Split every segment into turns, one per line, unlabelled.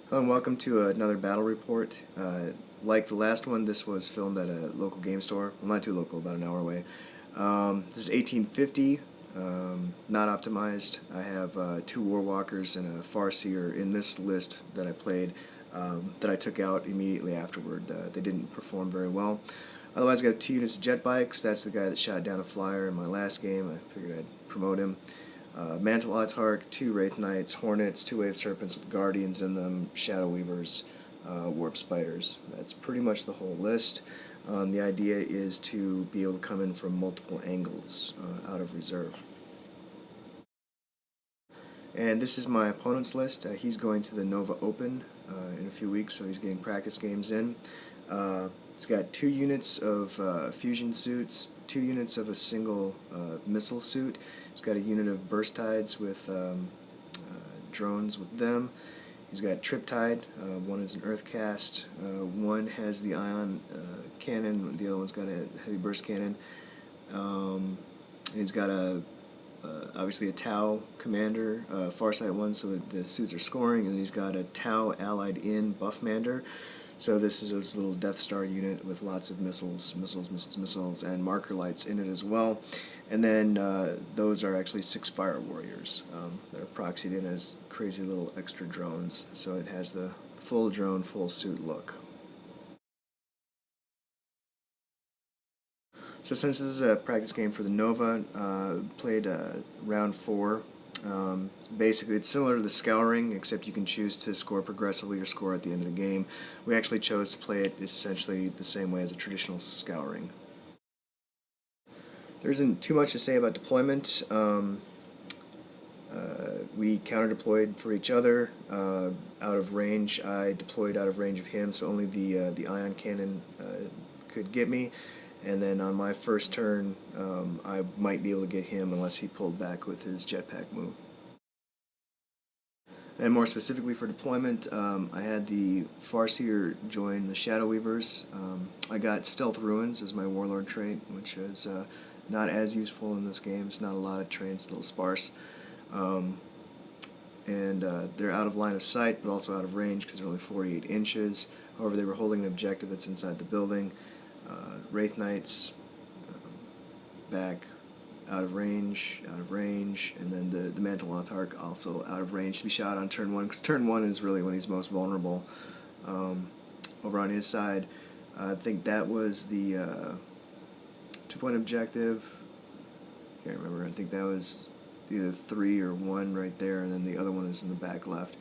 Hello and welcome to another battle report. Like the last one, this was filmed at a local game store. Well, not too local, about an hour away. This is 1850, not optimized. I have two Warwalkers and a Farseer in this list that I played that I took out immediately afterward. They didn't perform very well. Otherwise, I got 2 units of jet bikes. That's the guy that shot down a flyer in my last game. I figured I'd promote him. Mantle Autarch, 2 Wraith Knights, Hornets, 2 Wave Serpents with Guardians in them, Shadow Weavers, Warp Spiders. That's pretty much the whole list. The idea is to be able to come in from multiple angles out of reserve. And this is my opponent's list. He's going to the Nova Open in a few weeks, so he's getting practice games in. He's got 2 units of fusion suits, 2 units of a single missile suit. He's got a unit of burst tides with drones with them. He's got Triptide. One is an earth cast. One has the ion cannon. The other one's got a heavy burst cannon. He's got obviously a Tau commander, Farsight one, so that the suits are scoring, and then he's got a Tau allied in Buffmander. So this is his little Death Star unit with lots of missiles, and marker lights in it as well. And then those are actually 6 Fire Warriors. They're proxied in as crazy little extra drones, so it has the full drone, full suit look. So since this is a practice game for the Nova, played round 4. Basically, it's similar to the Scouring, except you can choose to score progressively or score at the end of the game. We actually chose to play it essentially the same way as a traditional Scouring. There isn't too much to say about deployment. We counter-deployed for each other out of range. I deployed out of range of him, so only the ion cannon could get me. And then on my first turn, I might be able to get him unless he pulled back with his jetpack move. And more specifically for deployment, I had the Farseer join the Shadow Weavers. I got Stealth Ruins as my Warlord trait, which is not as useful in this game. It's not a lot of trains, a little sparse. They're out of line of sight, but also out of range because they're only 48 inches. However, they were holding an objective that's inside the building. Wraith Knights, back, out of range, and then the Mantle Autarch also out of range to be shot on turn 1, because turn 1 is really when he's most vulnerable. Over on his side, I think that was the 2-point objective. Can't remember. I think that was either 3 or 1 right there, and then the other one is in the back left.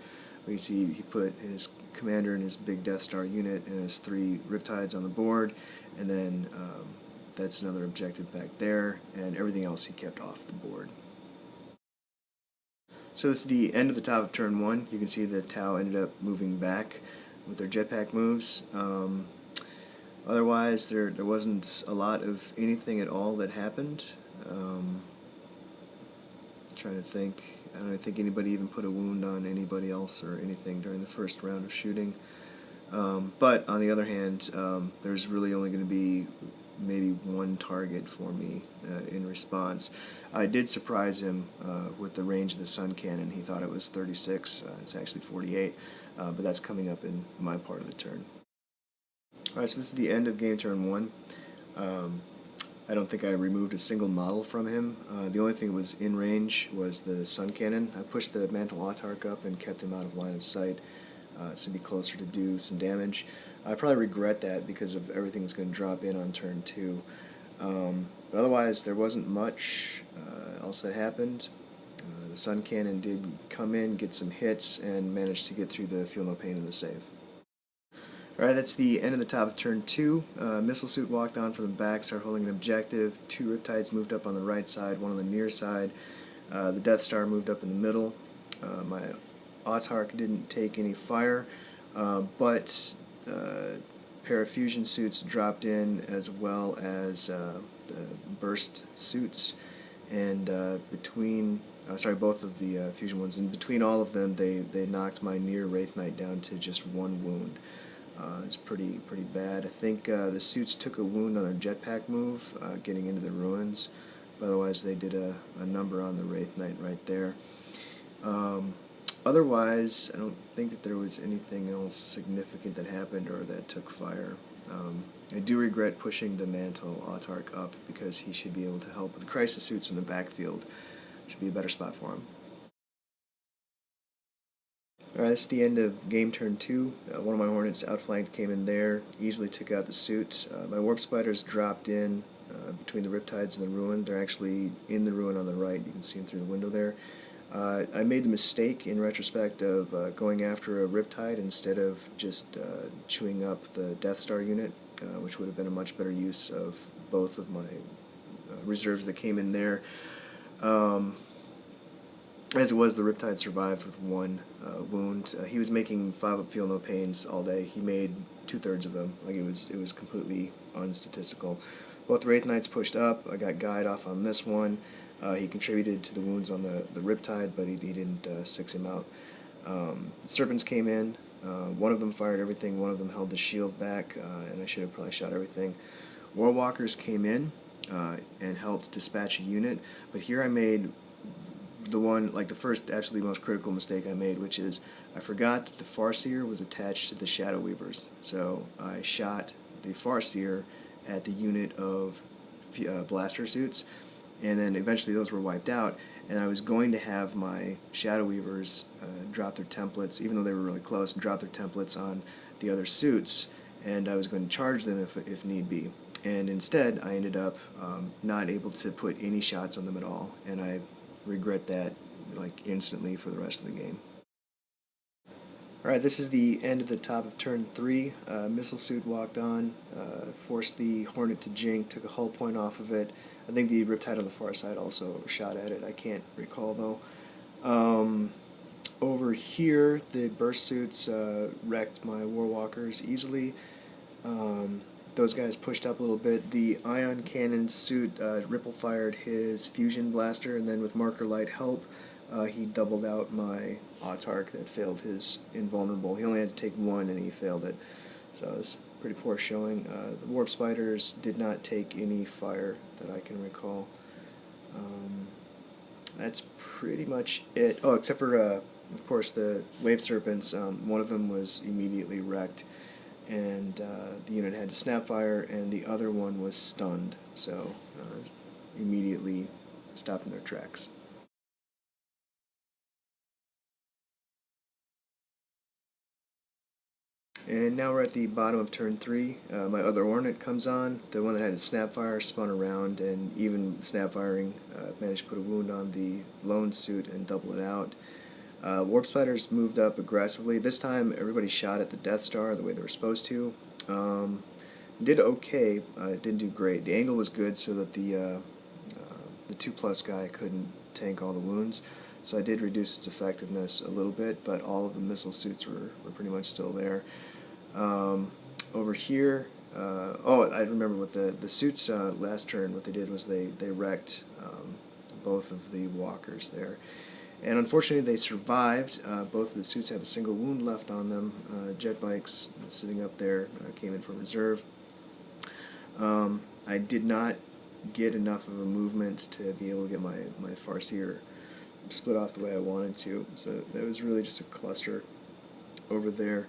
But you see he put his commander and his big Death Star unit and his 3 Riptides on the board, and then that's another objective back there, and everything else he kept off the board. So this is the end of the top of turn 1. You can see the Tau ended up moving back with their jetpack moves. Otherwise, there wasn't a lot of anything at all that happened. Trying to think. I don't think anybody even put a wound on anybody else or anything during the first round of shooting. But on the other hand, there's really only going to be maybe 1 target for me in response. I did surprise him with the range of the Sun Cannon. He thought it was 36. It's actually 48, but that's coming up in my part of the turn. Alright, so this is the end of game turn 1. I don't think I removed a single model from him. The only thing that was in range was the Sun Cannon. I pushed the Mantle Autarch up and kept him out of line of sight, so be closer to do some damage. I probably regret that because of everything that's going to drop in on turn 2. But otherwise, there wasn't much else that happened. The Sun Cannon did come in, get some hits, and managed to get through the Feel No Pain in the save. Alright, that's the end of the top of turn 2. Missile Suit walked on from the back, started holding an objective. 2 Riptides moved up on the right side, 1 on the near side. The Death Star moved up in the middle. My Autarch didn't take any fire, but pair of fusion suits dropped in, as well as the burst suits, and both of the fusion ones, and between all of them they knocked my near Wraith Knight down to just 1 wound. It's pretty bad. I think the suits took a wound on their jetpack move, getting into the ruins. Otherwise, they did a number on the Wraith Knight right there. Otherwise, I don't think that there was anything else significant that happened or that took fire. I do regret pushing the Mantle Autarch up because he should be able to help with the crisis suits in the backfield. Should be a better spot for him. Alright, this is the end of game turn 2. One of my Hornets outflanked, came in there, easily took out the suit. My Warp Spiders dropped in between the Riptides and the Ruin. They're actually in the Ruin on the right. You can see them through the window there. I made the mistake in retrospect of going after a Riptide instead of just chewing up the Death Star unit, which would have been a much better use of both of my reserves that came in there. As it was, the Riptide survived with 1 wound. He was making 5 up feel no pains all day. He made 2/3 of them. Like, it was completely unstatistical. Both Wraith Knights pushed up. I got Guide off on this one. He contributed to the wounds on the Riptide, but he didn't 6 him out. Serpents came in. One of them fired everything. One of them held the shield back, and I should have probably shot everything. Warwalkers came in and helped dispatch a unit, but here I made the one, like the first, actually most critical mistake I made, which is I forgot that the Farseer was attached to the Shadow Weavers. So I shot the Farseer at the unit of blaster suits, and then eventually those were wiped out, and I was going to have my Shadow Weavers drop their templates, even though they were really close, and drop their templates on the other suits, and I was going to charge them if need be. And instead, I ended up not able to put any shots on them at all, and I regret that like instantly for the rest of the game. Alright, this is the end of the top of turn 3. Missile Suit walked on, forced the Hornet to jink, took a hull point off of it. I think the Riptide on the far side also shot at it. I can't recall though. Over here, the Burst Suits wrecked my Warwalkers easily. Those guys pushed up a little bit. The Ion Cannon suit ripple fired his fusion blaster, and then with Marker Light help, he doubled out my Autarch that failed his invulnerable. He only had to take 1 and he failed it. So it was pretty poor showing. The Warp Spiders did not take any fire that I can recall. That's pretty much it. Oh, except for, of course, the Wave Serpents. One of them was immediately wrecked, and the unit had to snapfire, and the other one was stunned, so immediately stopped in their tracks. And now we're at the bottom of turn 3. My other Hornet comes on. The one that had a snapfire spun around, and even snapfiring managed to put a wound on the lone suit and double it out. Warp Spiders moved up aggressively. This time everybody shot at the Death Star the way they were supposed to. Did okay, didn't do great. The angle was good so that the 2+ guy couldn't tank all the wounds. So I did reduce its effectiveness a little bit, but all of the missile suits were pretty much still there. Over here, I remember what the suits last turn, what they did was they wrecked both of the walkers there. And unfortunately they survived. Both of the suits have a single wound left on them. Jet bikes sitting up there came in from reserve. I did not get enough of a movement to be able to get my Farseer split off the way I wanted to, so it was really just a cluster over there.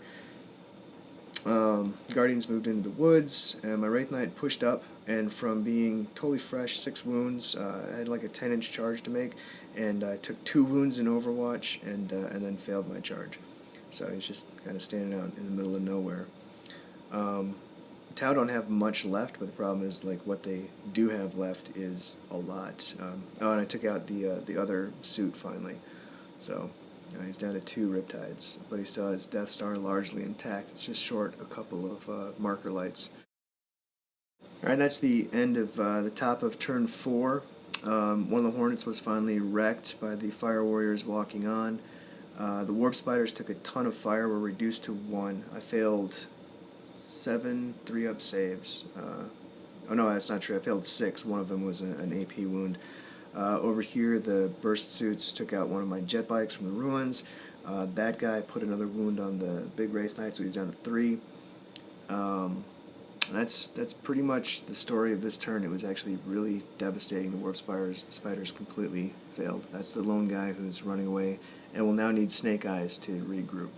Guardians moved into the woods, and my Wraith Knight pushed up, and from being totally fresh, 6 wounds, I had like a 10-inch charge to make, and I took 2 wounds in Overwatch, and then failed my charge. So he's just kind of standing out in the middle of nowhere. Tau don't have much left, but the problem is like what they do have left is a lot. Oh, and I took out the other suit finally, so he's down to 2 Riptides, but he still has Death Star largely intact. It's just short a couple of marker lights. Alright, that's the end of the top of turn 4. One of the Hornets was finally wrecked by the Fire Warriors walking on. The Warp Spiders took a ton of fire, were reduced to 1. I failed 7 3-up saves. Oh no, that's not true. I failed 6. One of them was an AP wound. Over here, the Burst Suits took out one of my jet bikes from the ruins. That guy put another wound on the big Wraith Knight, so he's down to 3. that's pretty much the story of this turn. It was actually really devastating. The Warp Spiders completely failed. That's the lone guy who's running away, and will now need Snake Eyes to regroup.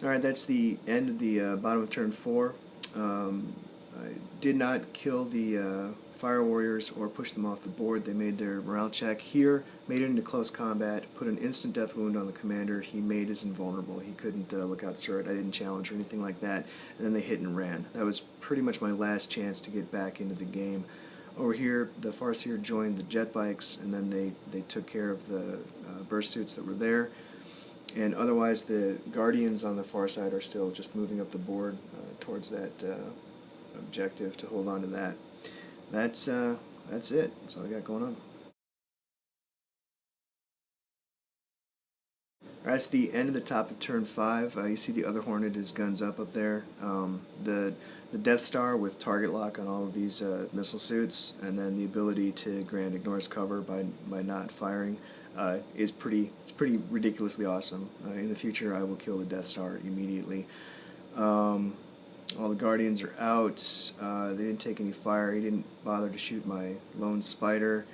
Alright, that's the end of the bottom of turn 4. I did not kill the Fire Warriors or push them off the board. They made their morale check here, made it into close combat, put an instant death wound on the commander. He made us invulnerable. He couldn't look out Surrey. I didn't challenge or anything like that. And then they hit and ran. That was pretty much my last chance to get back into the game. Over here, the Farsight joined the jet bikes, and then they took care of the burst suits that were there. And otherwise, the Guardians on the Farsight are still just moving up the board towards that objective to hold on to that. That's it. That's all I got going on. Alright, that's the end of the top of turn 5. You see the other Hornet is guns up there. The Death Star with target lock on all of these missile suits, and then the ability to grant ignores cover by not firing, is pretty ridiculously awesome. In the future, I will kill the Death Star immediately. All the Guardians are out. They didn't take any fire. He didn't bother to shoot my lone spider.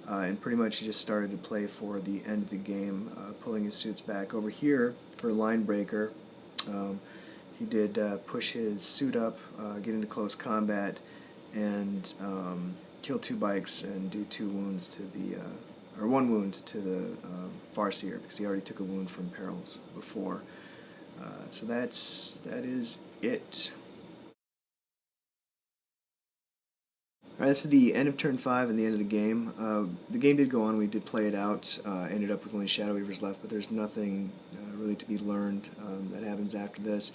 And pretty much he just started to play for the end of the game, pulling his suits back. Over here, for Line Breaker, he did push his suit up, get into close combat, and kill 2 bikes and do 2 wounds to the, or 1 wound to the Farsight, because he already took a wound from Perils before. So that is it. Alright, this is the end of turn 5 and the end of the game. The game did go on, we did play it out, ended up with only Shadow Weavers left, but there's nothing really to be learned that happens after this.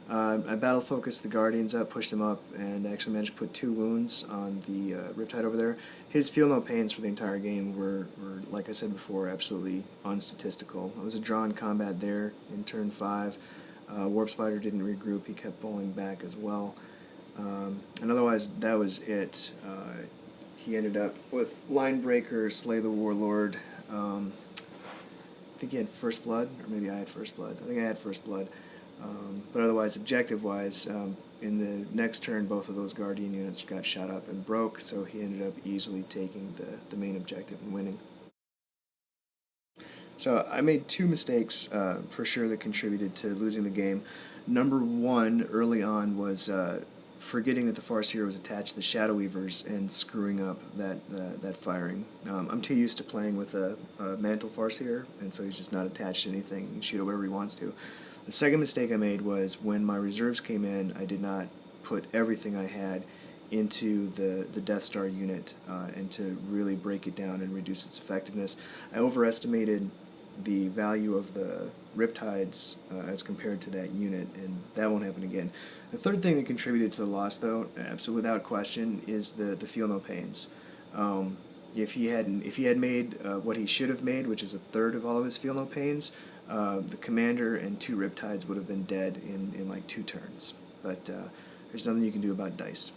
I battle focused the Guardians up, pushed him up, and actually managed to put 2 wounds on the Riptide over there. His feel no pains for the entire game were, like I said before, absolutely unstatistical. It was a drawn combat there in turn 5. Warp Spider didn't regroup, he kept bowling back as well. And otherwise, that was it. He ended up with Line Breaker, Slay the Warlord. I think he had First Blood, or maybe I had First Blood. I think I had First Blood. But otherwise, objective-wise, in the next turn, both of those Guardian units got shot up and broke, so he ended up easily taking the main objective and winning. So I made 2 mistakes for sure that contributed to losing the game. Number 1, early on, was forgetting that the Farsight was attached to the Shadow Weavers and screwing up that firing. I'm too used to playing with a Mantle Farsight, and so he's just not attached to anything. He can shoot it wherever he wants to. The second mistake I made was when my reserves came in, I did not put everything I had into the Death Star unit and to really break it down and reduce its effectiveness. I overestimated the value of the Riptides as compared to that unit, and that won't happen again. The third thing that contributed to the loss, though, absolutely without question, is the Feel No Pains. If he had made what he should have made, which is 1/3 of all of his Feel No Pains, the commander and 2 Riptides would have been dead in like 2 turns. But there's nothing you can do about dice.